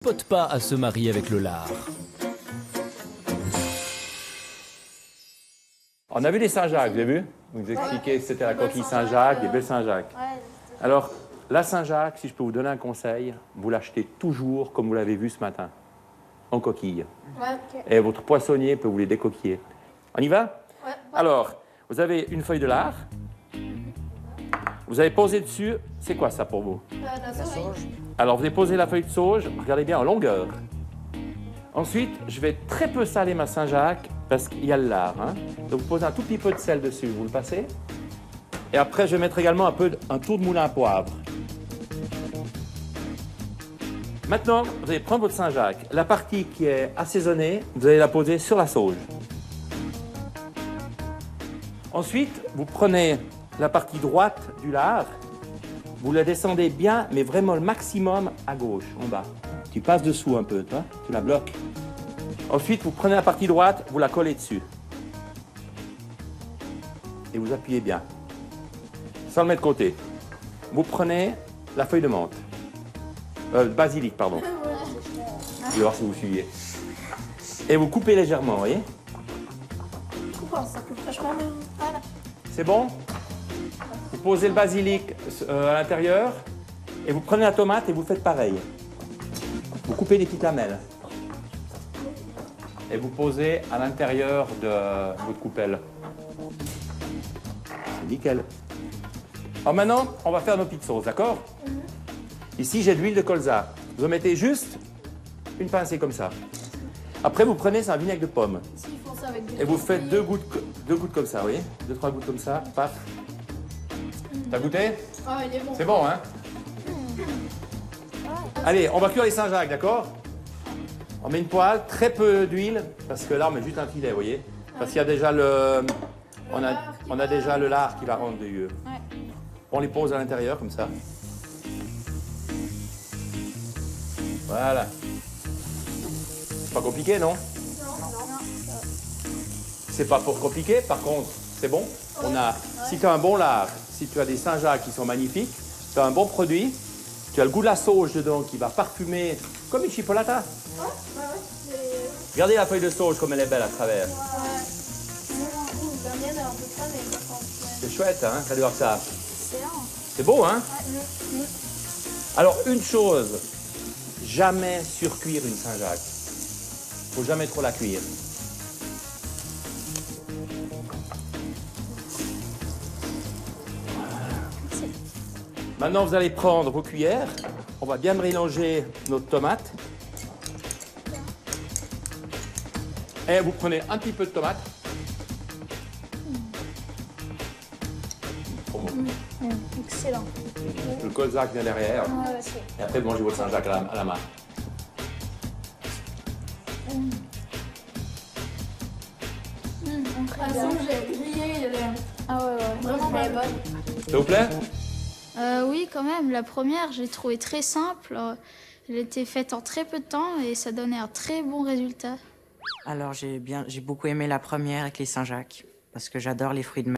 Pote pas à se marier avec le lard. On a vu les Saint-Jacques, vous avez vu? Vous expliquez que c'était la coquille Saint-Jacques, des belles Saint-Jacques. Alors, la Saint-Jacques, si je peux vous donner un conseil, vous l'achetez toujours comme vous l'avez vu ce matin, en coquille. Et votre poissonnier peut vous les décoquiller. On y va? Alors, vous avez une feuille de lard. Vous avez posé dessus, c'est quoi ça pour vous? La sauge. Alors, vous avez posé la feuille de sauge, regardez bien en longueur. Ensuite, je vais très peu saler ma Saint-Jacques parce qu'il y a le lard. Hein. Donc, vous posez un tout petit peu de sel dessus, vous le passez. Et après, je vais mettre également un tour de moulin à poivre. Maintenant, vous allez prendre votre Saint-Jacques. La partie qui est assaisonnée, vous allez la poser sur la sauge. Ensuite, vous prenez la partie droite du lard, vous la descendez bien, mais vraiment le maximum à gauche, en bas. Tu passes dessous un peu, toi, tu la bloques. Ensuite, vous prenez la partie droite, vous la collez dessus. Et vous appuyez bien. Sans le mettre de côté. Vous prenez la feuille de menthe. Basilic, pardon. Je vais voir si vous suivez. Et vous coupez légèrement, vous voyez? Ça coupe vachement bien. Voilà. C'est bon? Vous posez le basilic à l'intérieur et vous prenez la tomate et vous faites pareil. Vous coupez des petites lamelles. Et vous posez à l'intérieur de votre coupelle. C'est nickel. Alors maintenant, on va faire nos petites sauces, d'accord? Ici, j'ai de l'huile de colza. Vous en mettez juste une pincée comme ça. Après, vous prenez, c'est un vinaigre de pomme. S'ils font ça avec des Et vous faites deux gouttes comme ça, vous voyez? 2-3 gouttes comme ça, paf. T'as goûté? Ah, il est bon. C'est bon, hein? Allez, on va cuire les Saint-Jacques, d'accord? On met une poêle, très peu d'huile, parce que là, on met juste un filet, vous voyez? Parce qu'il y a déjà le... On a déjà le lard qui va rendre de yeux. On les pose à l'intérieur, comme ça. Voilà. C'est pas compliqué, non? C'est pas pour compliqué, par contre, c'est bon. Si tu as un bon lard, si tu as des Saint-Jacques qui sont magnifiques, tu as un bon produit, tu as le goût de la sauge dedans qui va parfumer comme une chipolata. Regardez la feuille de sauge comme elle est belle à travers. C'est chouette, hein, ça doit voir ça. C'est beau, hein? Alors, une chose, jamais surcuire une Saint-Jacques. Faut jamais trop la cuire. Maintenant, vous allez prendre vos cuillères. On va bien mélanger notre tomate. Et vous prenez un petit peu de tomate. Trop bon. Excellent. Le colza qui vient derrière. Et après, vous mangez votre Saint-Jacques à la main. La sauge est grillée, elle est vraiment bonne. Ça vous plaît? Oui, quand même. La première, je l'ai trouvée très simple. Elle était faite en très peu de temps et ça donnait un très bon résultat. Alors j'ai beaucoup aimé la première avec les Saint-Jacques parce que j'adore les fruits de mer.